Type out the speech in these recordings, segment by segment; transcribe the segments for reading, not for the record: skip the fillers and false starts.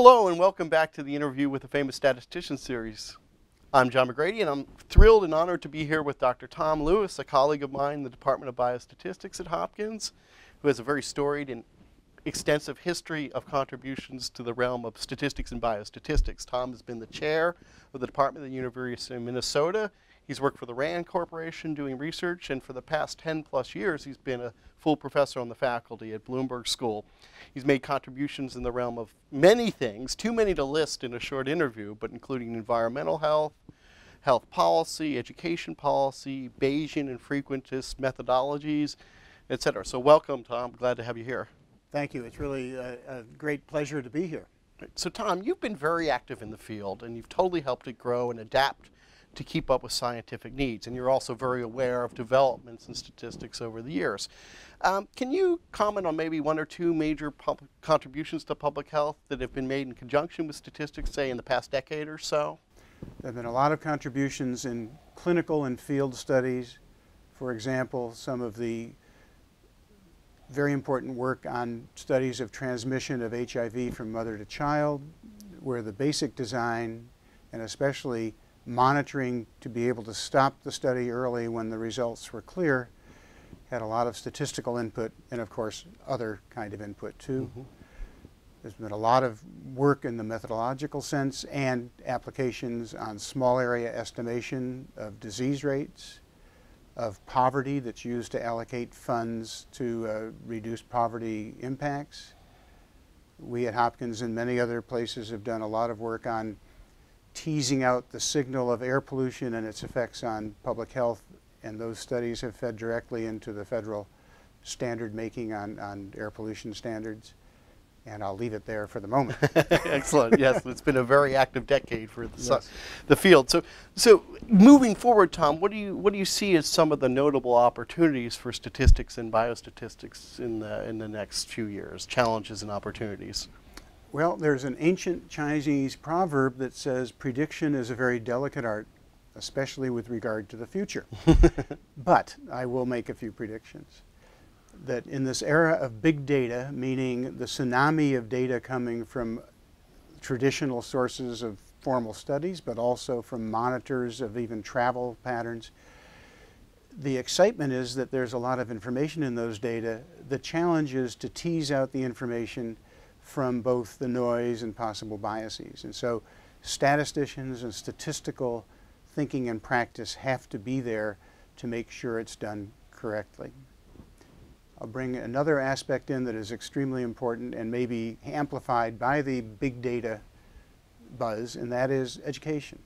Hello and welcome back to the Interview with the Famous Statistician series. I'm John McGready and I'm thrilled and honored to be here with Dr. Tom Lewis, a colleague of mine in the Department of Biostatistics at Hopkins, who has a very storied and extensive history of contributions to the realm of statistics and biostatistics. Tom has been the chair of the department at the University of Minnesota. He's worked for the RAND Corporation doing research, and for the past 10 plus years he's been a full professor on the faculty at Bloomberg School. He's made contributions in the realm of many things, too many to list in a short interview, but including environmental health, health policy, education policy, Bayesian and frequentist methodologies, etc. So welcome, Tom. Glad to have you here. Thank you. It's really a great pleasure to be here. So Tom, you've been very active in the field and you've totally helped it grow and adapt to keep up with scientific needs, and you're also very aware of developments in statistics over the years. Can you comment on maybe one or two major contributions to public health that have been made in conjunction with statistics, say in the past decade or so? There have been a lot of contributions in clinical and field studies. For example, some of the very important work on studies of transmission of HIV from mother to child, where the basic design and especially monitoring to be able to stop the study early when the results were clear had a lot of statistical input and, of course, other kind of input too. There's been a lot of work in the methodological sense and applications on small area estimation of disease rates, of poverty that's used to allocate funds to reduce poverty impacts. We at Hopkins and many other places have done a lot of work on teasing out the signal of air pollution and its effects on public health, and those studies have fed directly into the federal standard making on air pollution standards. And I'll leave it there for the moment. Excellent. Yes, it's been a very active decade for the field. So moving forward, Tom, what do you see as some of the notable opportunities for statistics and biostatistics in the next few years? Challenges and opportunities. Well, there's an ancient Chinese proverb that says prediction is a very delicate art, especially with regard to the future. But I will make a few predictions. That in this era of big data, meaning the tsunami of data coming from traditional sources of formal studies, but also from monitors of even travel patterns, the excitement is that there's a lot of information in those data. The challenge is to tease out the information from both the noise and possible biases. And so statisticians and statistical thinking and practice have to be there to make sure it's done correctly. I'll bring another aspect in that is extremely important and maybe amplified by the big data buzz, and that is education.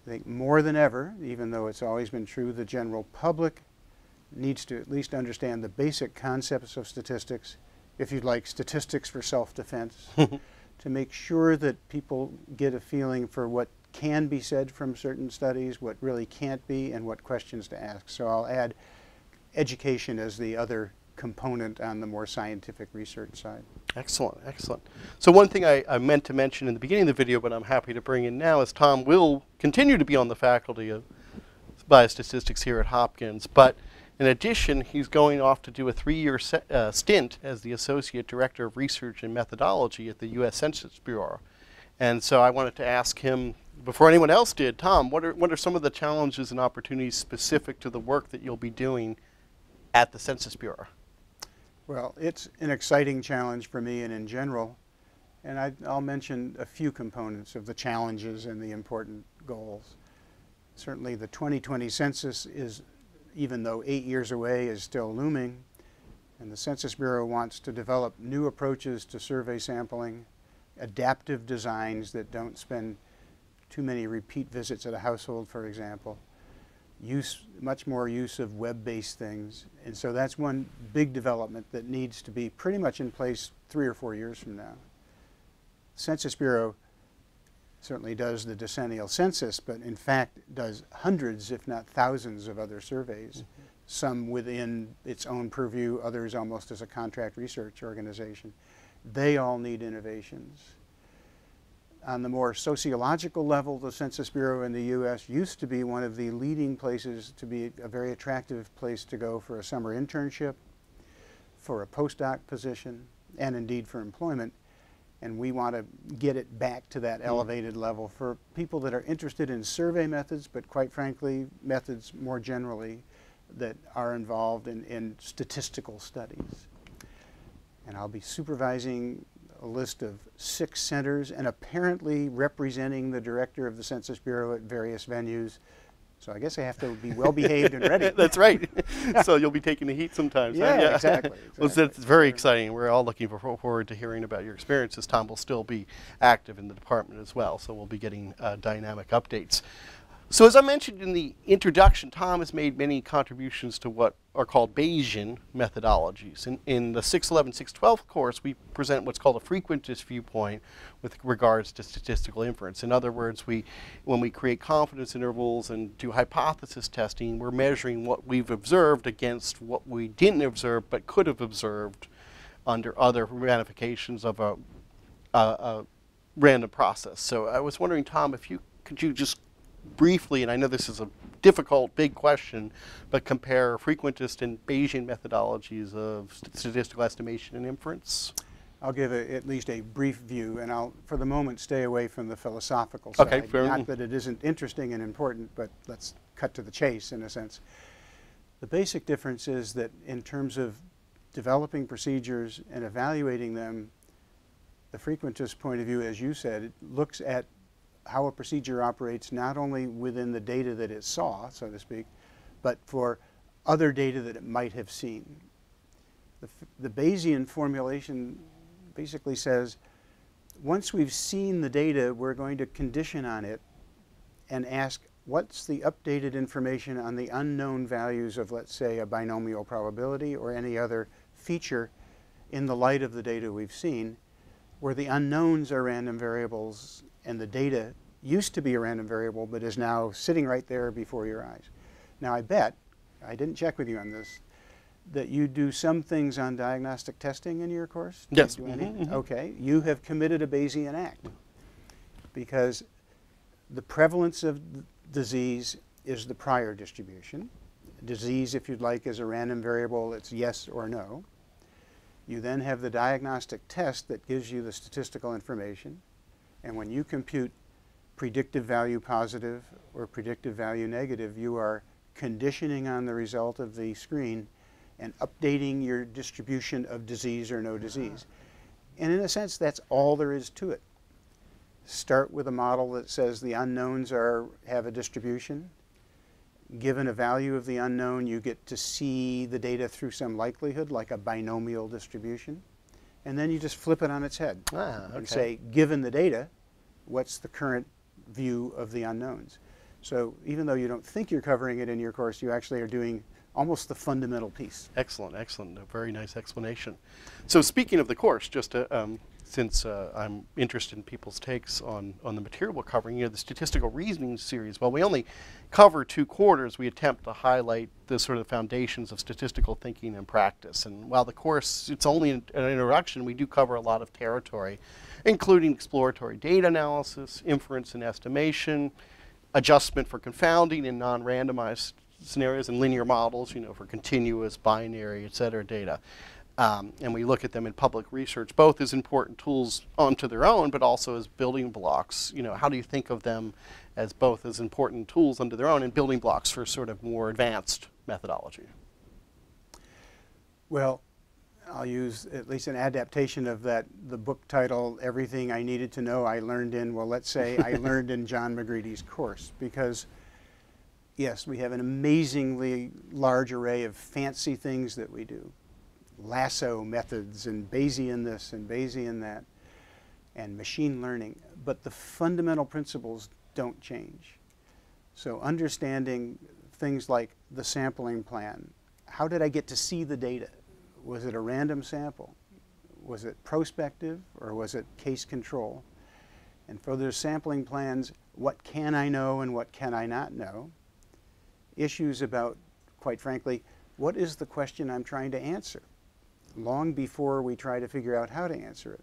I think more than ever, even though it's always been true, the general public needs to at least understand the basic concepts of statistics, if you'd like, statistics for self-defense, to make sure that people get a feeling for what can be said from certain studies, what really can't be, and what questions to ask. So I'll add education as the other component on the more scientific research side. Excellent, excellent. So one thing I meant to mention in the beginning of the video, but I'm happy to bring in now, is Tom will continue to be on the faculty of biostatistics here at Hopkins, but in addition, he's going off to do a 3-year stint as the Associate Director of Research and Methodology at the U.S. Census Bureau. And so I wanted to ask him, before anyone else did, Tom, what are some of the challenges and opportunities specific to the work that you'll be doing at the Census Bureau? Well, it's an exciting challenge for me and in general, and I'll mention a few components of the challenges and the important goals. Certainly the 2020 census is, even though 8 years away, is still looming, and the Census Bureau wants to develop new approaches to survey sampling, adaptive designs that don't spend too many repeat visits at a household, for example, much more use of web-based things. And so that's one big development that needs to be pretty much in place 3 or 4 years from now. The Census Bureau certainly does the decennial census, but in fact does hundreds, if not thousands, of other surveys, some within its own purview, others almost as a contract research organization. They all need innovations. On the more sociological level, the Census Bureau in the U.S. used to be one of the leading places to be a very attractive place to go for a summer internship, for a postdoc position, and indeed for employment. And we want to get it back to that elevated level for people that are interested in survey methods, but quite frankly, methods more generally that are involved in statistical studies. And I'll be supervising a list of 6 centers and apparently representing the director of the Census Bureau at various venues. So I guess I have to be well behaved and ready. That's right. So you'll be taking the heat sometimes. Yeah, huh? Yeah. exactly. Well, that's very exciting. We're all looking forward to hearing about your experiences. Tom will still be active in the department as well, so we'll be getting dynamic updates. So as I mentioned in the introduction, Tom has made many contributions to what are called Bayesian methodologies. In the 611, 612 course, we present what's called a frequentist viewpoint with regards to statistical inference. In other words, when we create confidence intervals and do hypothesis testing, we're measuring what we've observed against what we didn't observe but could have observed under other ramifications of a random process. So I was wondering, Tom, could you just briefly, and I know this is a difficult, big question, but compare frequentist and Bayesian methodologies of statistical estimation and inference? I'll give at least a brief view, and I'll, for the moment, stay away from the philosophical side. Okay, fair. Not that it isn't interesting and important, but let's cut to the chase, in a sense. The basic difference is that in terms of developing procedures and evaluating them, the frequentist point of view, as you said, it looks at how a procedure operates not only within the data that it saw, so to speak, but for other data that it might have seen. The Bayesian formulation basically says, once we've seen the data, we're going to condition on it and ask, what's the updated information on the unknown values of, let's say, a binomial probability or any other feature in the light of the data we've seen, where the unknowns are random variables and the data used to be a random variable but is now sitting right there before your eyes. Now I bet, I didn't check with you on this, that you do some things on diagnostic testing in your course? Yes. Do you do any? Okay. You have committed a Bayesian act because the prevalence of disease is the prior distribution. Disease, if you'd like, is a random variable. It's yes or no. You then have the diagnostic test that gives you the statistical information. And when you compute predictive value positive or predictive value negative, you are conditioning on the result of the screen and updating your distribution of disease or no disease. And in a sense, that's all there is to it. Start with a model that says the unknowns have a distribution. Given a value of the unknown, you get to see the data through some likelihood, like a binomial distribution. And then you just flip it on its head and say, given the data, what's the current view of the unknowns? So even though you don't think you're covering it in your course, you actually are doing almost the fundamental piece. Excellent, excellent. A very nice explanation. So speaking of the course, just since I'm interested in people's takes on the material we're covering, the Statistical Reasoning series, while we only cover 2 quarters, we attempt to highlight the sort of foundations of statistical thinking and practice. And while the course, it's only an introduction, we do cover a lot of territory, including exploratory data analysis, inference and estimation, adjustment for confounding in non-randomized scenarios and linear models, for continuous, binary, et cetera, data. And we look at them in public research, both as important tools onto their own, but also as building blocks. How do you think of them as both as important tools unto their own and building blocks for sort of more advanced methodology? Well, I'll use at least an adaptation of the book title, Everything I Needed to Know I Learned in, well, let's say I learned in John McGready's course, because yes, we have an amazingly large array of fancy things that we do. Lasso methods and Bayesian this and Bayesian that and machine learning, but the fundamental principles don't change. So understanding things like the sampling plan, how did I get to see the data? Was it a random sample? Was it prospective or was it case control? And for those sampling plans, what can I know and what can I not know? Issues about, quite frankly, what is the question I'm trying to answer? Long before we try to figure out how to answer it.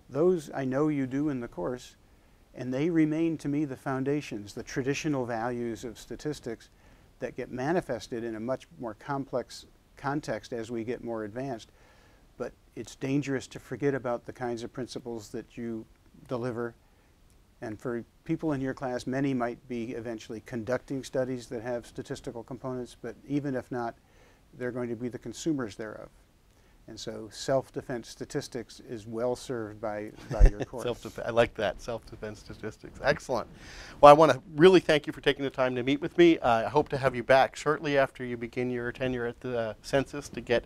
Those I know you do in the course, and they remain to me the foundations, the traditional values of statistics that get manifested in a much more complex context as we get more advanced. but it's dangerous to forget about the kinds of principles that you deliver. And for people in your class, many might be eventually conducting studies that have statistical components, but even if not, they're going to be the consumers thereof. And so self-defense statistics is well served by your course. I like that, self-defense statistics. Excellent. Well, I want to really thank you for taking the time to meet with me. I hope to have you back shortly after you begin your tenure at the census to get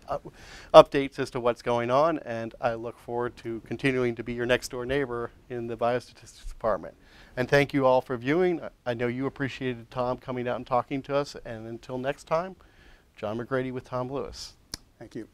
updates as to what's going on, and I look forward to continuing to be your next-door neighbor in the biostatistics department. And thank you all for viewing. I know you appreciated Tom coming out and talking to us, and until next time, John McGready with Tom Lewis. Thank you.